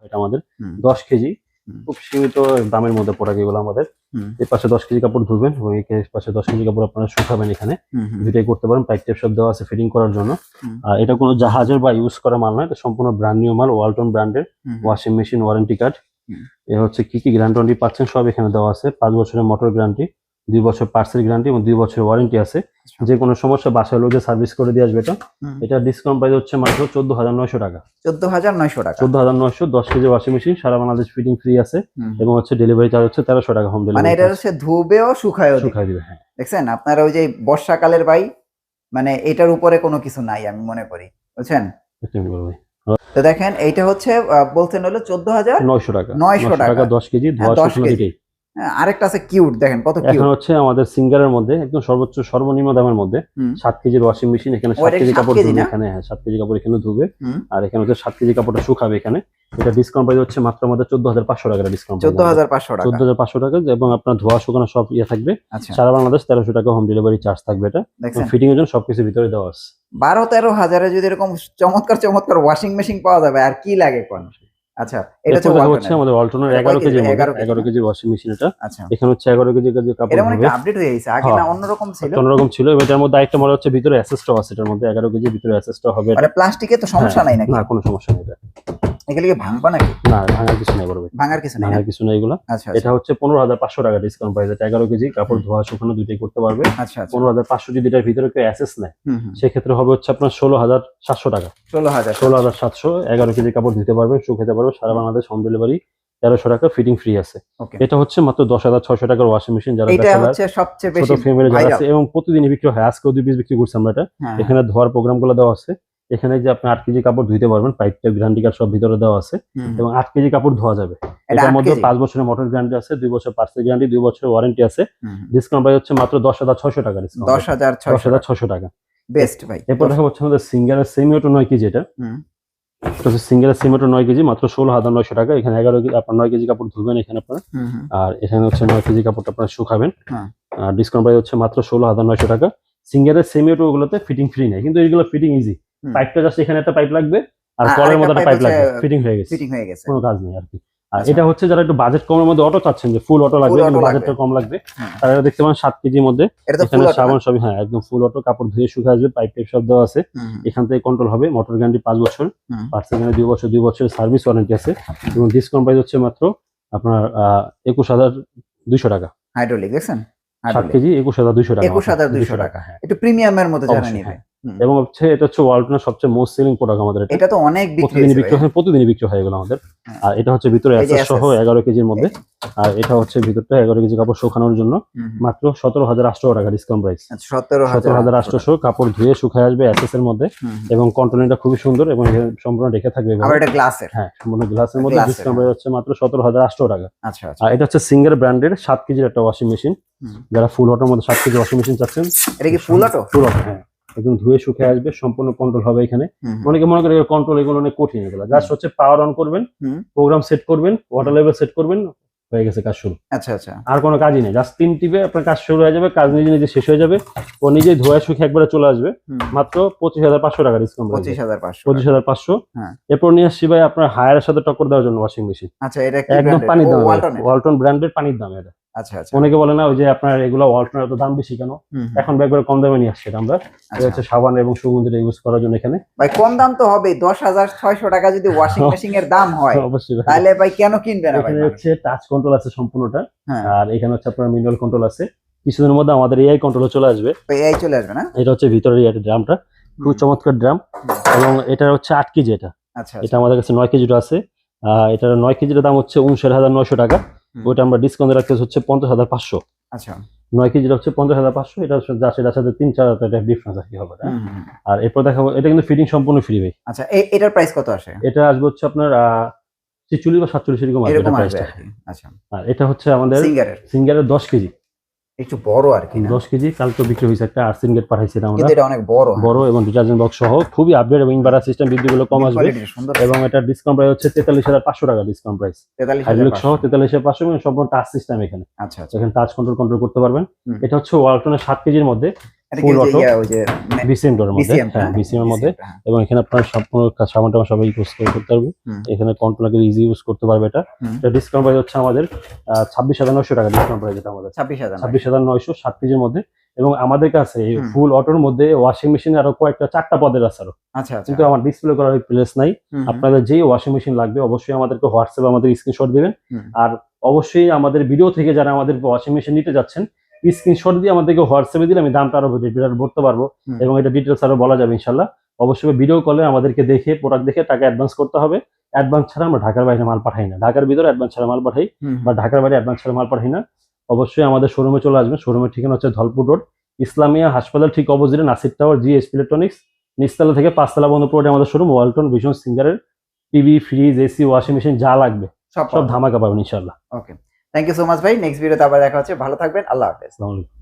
এটা আমাদের 10 কেজি, খুব সীমিত দামের মধ্যে প্রোডাক্ট এগুলো আমাদের। এই পাশে 10 কেজি কাপড় ধুবেন এবং এই পাশে 10 কেজি কাপড় আপনারা শুকাবেন। এখানে দুইটাই করতে পারেন, পাইপ টেপ সব দেওয়া আছে ফিটিং করার জন্য। আর এটা কোনো জাহাজের বা ইউজ করা মাল না, এটা সম্পূর্ণ ব্র্যান্ড নিউ মাল, ওয়ালটন ব্র্যান্ডের। ওয়াশিং মেশিন ওয়ারেন্টি কার্ড, এ হচ্ছে কি কি গ্যারান্টি পাচ্ছেন সব এখানে দেওয়া আছে। 5 বছরের মোটর গ্যারান্টি, 2 বছর পার্টসের গ্যারান্টি এবং 2 বছরের ওয়ারেন্টি আছে। যে কোনো সমস্যা বাসায় লোকে সার্ভিস করে দিয়ে আসবে। এটা ডিসকাউন্ট প্রাইস হচ্ছে মাত্র 14,900 টাকা। 14,900 টাকা, 14,900। 10 কেজি ওয়াশিং মেশিন, সারা বাংলাদেশ ফিটিং ফ্রি আছে এবং হচ্ছে ডেলিভারি চার্জ হচ্ছে 1300 টাকা হোম ডেলিভারি। মানে এটা হচ্ছে ধুবেও শুকায়ও দিবে। হ্যাঁ, দেখছেন আপনারা ওই যে বর্ষাকালের ভাই, মানে এটার উপরে কোনো কিছু নাই আমি মনে করি, বুঝছেন? তো দেখেন এইটা হচ্ছে বলছেন হলো 14,900 টাকা। 900 টাকা 10 কেজি ধোয়া শুকনো দিতেই। আরেকটা আছে কিউট, দেখেন কত কিউট। এখন হচ্ছে আমাদের সিঙ্গারের মধ্যে একদম সর্বোচ্চ সর্বনিম্ন দামের মধ্যে 7 কেজির ওয়াশিং মেশিন। এখানে 7 কেজি কাপড় ধুবে, এখানে 7 কেজি কাপড় এখানে ধুবে। আর এখানে হচ্ছে 7 কেজি কাপড়টা শুকাবে এখানে। এটা ডিসকাউন্ট প্রাইস হচ্ছে মাত্র আমাদের 14,500 টাকা ডিসকাউন্ট। 14,500 টাকা, 14,500 টাকা এবং আপনার ধোয়া শুকানো সব থাকবে। সারা বাংলাদেশ 1300 টাকা হোম ডেলিভারি চার্জ থাকবে। এটা ফিটিং এর জন্য সবকিছু ভিতরে দেওয়া আছে। 12-13 হাজারে যদি এরকম চমৎকার চমৎকার ওয়াশিং মেশিন পাওয়া যাবে আর কি লাগে কোন? আচ্ছা, এটা হচ্ছে আমাদের ওয়ালটনের 11 কেজি 11 কেজি ওয়াশিং মেশিন। এটা এখানে হচ্ছে 11 কেজি কাপড় এটা মানে আপডেট হয়ে গেছে, আগে না অন্যরকম ছিল। অন্যরকম ছিল, এটার মধ্যে আরেকটা মডেল হচ্ছে ভিতরে অ্যাসেসটাও আছে। এটার মধ্যে 11 কেজি ভিতরে অ্যাসেসটা হবে। মানে প্লাস্টিকে তো সমস্যা নাই নাকি? না, কোনো সমস্যা নেই। এটা এগুলো কি ভাঙবা নাকি? না, ভাঙার কিছু নেই বড় ভাই, ভাঙার কিছু নেই, ভাঙার কিছু নেই এগুলো। এটা হচ্ছে 15,500 টাকা ডিসকাউন্ট প্রাইস। এটা 11 কেজি কাপড় ধোয়া শুকানো দুইটাই করতে পারবে। 15,500 যদি এটার ভিতরে কেউ অ্যাসেস নেয় সেক্ষেত্রে হবে হচ্ছে আপনার 16,700 টাকা। 16,700 11 কেজি কাপড় দিতে পারবে, শুকাতে পারবে। সারা বাংলাদেশ হোম ডেলিভারি 1300 টাকা, ফিটিং ফ্রি আছে। এটা হচ্ছে মাত্র 10,600 টাকার ওয়াশিং মেশিন। যারা এটা হচ্ছে সবচেয়ে বেশি ছোট ফ্যামিলি যারা আছে এবং প্রতিদিনই বিক্রি হয়, আজকেও 2 পিস বিক্রি করছি আমরা। এটা এখানে ধোয়ার প্রোগ্রামগুলো দেওয়া আছে। এখানে যে আপনি 8 কেজি কাপড় ধুইতে পারবেন, পাইপটা গ্যারান্টি কার্ড সব ভিতরে দেওয়া আছে এবং 8 কেজি কাপড় ধোয়া যাবে। এটার মধ্যে 5 বছরের মোটর গ্যারান্টি আছে, 2 বছর পার্টসের গ্যারান্টি, 2 বছরের ওয়ারেন্টি আছে। ডিসকাউন্ট প্রাইস হচ্ছে মাত্র 10,600 টাকা ডিসকাউন্ট। 10,600 টাকা বেস্ট ভাই। এরপর দেখা হচ্ছে আমাদের সিঙ্গারের সেমি অটো 9 কেজি। এটা সিঙ্গেলের সেমি অটো 9 কেজি মাত্র 16,900 টাকা। এখানে 11 কেজি আপনার 9 কেজি কাপড় ধুবেন এখানে আপনার। আর এখানে হচ্ছে 9 কেজি কাপড়টা আপনারা শুকাবেন। আর ডিসকাউন্ট প্রাইস হচ্ছে মাত্র 16,900 টাকা। সিঙ্গারের সেমি অটো গুলোতে ফিটিং ফ্রি নেই, কিন্তু এইগুলো ফিটিং ইজি। পাইপটা জাস্ট এখানে একটা পাইপ লাগবে আর কলের মধ্যে একটা পাইপ লাগবে, ফিটিং হয়ে গেছে, কোনো কাজ নেই আর কি। আর এটা হচ্ছে যারা একটু বাজেট কমের মধ্যে অটো চাচ্ছেন, যে ফুল অটো লাগবে কিন্তু বাজেটটা কম লাগবে, তারা দেখতে পান 7 কেজির মধ্যে এখানে সাবান সবই একদম ফুল অটো, কাপড় ধুয়ে শুকিয়ে আসবে, পাইপ টাইপ সব দেওয়া আছে। এখান থেকে কন্ট্রোল হবে। মোটর গ্যারান্টি 5 বছর, পার্টস এখানে 2 বছর, 2 বছরের সার্ভিস ওয়ারেন্টি আছে এবং ডিসকাউন্ট প্রাইস হচ্ছে মাত্র আপনার 21,200 টাকা। হাইড্রোলিক দেখছেন, 7 কেজি 21,200 টাকা। 21,200 টাকা, একটু প্রিমিয়ামের মতো যারা নেবে। এবং হচ্ছে এটা হচ্ছে ওয়ালটনের সবচেয়ে মোস্ট সেলিং প্রোডাক্ট আমাদের। এটা তো অনেক প্রতিদিনই বিক্রি হয় এগুলো আমাদের। আর এটা হচ্ছে ভিতরে অ্যাসেস সহ 11 কেজির মধ্যে। আর এটা হচ্ছে ভিতরটা 11 কেজি কাপড় শুকানোর জন্য মাত্র 17,800 টাকা ডিসকাউন্ট প্রাইস। 17,800 কাপড় ধুয়ে শুকায় আসবে অ্যাসেস এর মধ্যে এবং কন্ট্রোলিংটা খুবই সুন্দর এবং সম্পূর্ণ রেখে থাকবে। আর এটা গ্লাসের, সম্পূর্ণ গ্লাসের মধ্যে। ডিসকাউন্ট প্রাইস হচ্ছে মাত্র 17,800 টাকা। আর এটা হচ্ছে সিঙ্গার ব্র্যান্ডের 7 কেজির একটা ওয়াশিং মেশিন। যারা ফুল অটোর মধ্যে 7 কেজি ওয়াশিং মেশিন চাচ্ছেন, এটা কি ফুল অটো? ফুল অটো, হ্যাঁ, একদম ধুয়ে শুকিয়ে আসবে, সম্পূর্ণ কন্ট্রোল হবে এখানে। অনেকে মনে করে কন্ট্রোল এগুলো অনেক কঠিন, এগুলো জাস্ট হচ্ছে পাওয়ার অন করবেন, প্রোগ্রাম সেট করবেন, ওয়াটার লেভেল সেট করবেন, হয়ে গেছে কাজ শুরু। আর কোনো কাজই নেই, জাস্ট 3 টিপে আপনার কাজ শুরু হয়ে যাবে, কাজ নিজে নিজে শেষ হয়ে যাবে। ও নিজেই ধোয়া শুকিয়ে একবারে চলে আসবে। মাত্র 25,500 টাকা ডিসকাউন্ট। 25,500। এরপর নিয়ে আসছি ভাই আপনার হায়ারের সাথে টক্কর দেওয়ার জন্য ওয়াশিং মেশিন। একদম পানির দাম, ওয়ালটন ব্র্যান্ডের পানির দাম এটা। অনেকে বলে না ওই যে আপনার এগুলো ওয়ালটনের এত দাম বেশি কেন, এখন একবারে কম দামে নিয়ে আসছে আমরা। এটা হচ্ছে সাবান এবং সুগন্ধিটা ইউজ করার জন্য এখানে। ভাই কম দাম তো হবে, 10,600 টাকা যদি ওয়াশিং মেশিন এর দাম হয় অবশ্যই, তাহলে ভাই কেন কিনবেন? এখানে হচ্ছে টাচ কন্ট্রোল আছে সম্পূর্ণটা। আর এখানে হচ্ছে আপনার ম্যানুয়াল কন্ট্রোল আছে। কিছুদিনের মধ্যে আমাদের এআই কন্ট্রোল চলে আসবে। এআই চলে আসবে না? এটা হচ্ছে ভিতরের এই ড্রামটা, খুব চমৎকার ড্রাম এবং এটা হচ্ছে 8 কেজি। এটা এটা আমাদের কাছে 9 কেজিটা আছে। এটার 9 কেজির দাম হচ্ছে 59,900 টাকা। ওটা আমরা ডিসকাউন্টে রাখতে হচ্ছে 50,500। 9 কেজিটা হচ্ছে 50,500। এটা সেটার সাথে 3-4 টাকা ডিফারেন্স আর কি হবে। আর এরপর দেখাবো, এটা কিন্তু ফিটিং সম্পূর্ণ ফ্রি ভাই। আচ্ছা, এটার প্রাইস কত আসে? এটা আসবে হচ্ছে আপনার 46 বা 47 এরকম আসবে। আচ্ছা, আর এটা হচ্ছে আমাদের সিঙ্গারের 10 কেজি, একটু বড় আর কি। 10 কেজি কাল তো বিক্রি হয়েছে একটা, আর্সিন গেট পাঠাইছিলাম আমরা। এটা অনেক বড় এবং ডিটারজেন্ট বক্স সহ খুবই আপডেট এবং ইনভার্টার সিস্টেম, বিদ্যুৎগুলো কম আসবে এবং এটা ডিসকাউন্ট প্রাইস হচ্ছে 43,500 টাকা ডিসকাউন্ট প্রাইস। হাইড্রোলিক সহ 43,500 এবং সম্পূর্ণ টাচ সিস্টেম এখানে। আচ্ছা, এখানে টাচ কন্ট্রোল করতে পারবেন। এটা হচ্ছে ওয়ালটনের 7 কেজির মধ্যে এটা কি ফুল ওই যে অটো ওই যে বিসিএম ডোর মধ্যে, BCM, হ্যাঁ বিসিএম এর মধ্যে, BCM, হ্যাঁ। এবং এখানে আপনার সম্পূর্ণ সামান টামান সবাই ইউজ করতে পারবে। হুম। এখানে কন্ট্রোলার ইজি ইউজ করতে পারবে। এটা ডিসকাউন্ট প্রাইস হচ্ছে আমাদের 26,900 টাকা ডিসকাউন্ট প্রাইস এটা আমাদের 26,000 26,900 7 পিসের মধ্যে। এবং আমাদের কাছে এই হুম। ফুল অটোর মধ্যে ওয়াশিং মেশিন আরো কয়েকটা 4টা পদের আছে আরো, আচ্ছা আচ্ছা কিন্তু আমার ডিসপ্লে করার প্লেস নাই। আপনাদের যেই ওয়াশিং মেশিন লাগবে অবশ্যই আমাদেরকে হোয়াটসঅ্যাপে আমাদের স্ক্রিনশট দিবেন। হুম। আর অবশ্যই আমাদের ভিডিও থেকে যারা আমাদের ওয়াশিং মেশিন নিতে যাচ্ছেন স্ক্রিনশট দিয়ে আমাদেরকে হোয়াটসঅ্যাপে দিলে আমি দামটা আরো বলতে পারবো হুম। এবং এটা ডিটেলস আরো বলা যাবে ইনশাল্লাহ। অবশ্যই ভিডিও কলে আমাদেরকে দেখে প্রোডাক্ট দেখে টাকা অ্যাডভান্স করতে হবে। অ্যাডভান্স ছাড়া আমরা ঢাকার বাইরে মাল পাঠাই না, ঢাকার ভিতরে অ্যাডভান্স ছাড়া মাল পাঠাই বা ঢাকার বাইরে অ্যাডভান্স ছাড়া মাল পাঠাই না। অবশ্যই আমাদের শোরুমে চলে আসবেন। শোরুমের ঠিকানা হচ্ছে ধলপুর রোড, ইসলামিয়া হাসপাতাল ঠিক অপোজিটে নাসির টাওয়ার, GS ইলেকট্রনিক্স, নিচতলা থেকে 5 তলা বন্ধ পড়ে আমাদের শোরুম। ওয়ালটন, ভিশন, সিঙ্গারের TV, fridge, AC, washing machine যা লাগবে সব ধামাকা পাবেন ইনশাল্লাহ। ওকে, থ্যাংক ইউ সো মাচ ভাই। নেক্সট ভিডিওতে আবার দেখা হচ্ছে। ভালো থাকবেন, আল্লাহ হাফেজ। আসসালামু আলাইকুম।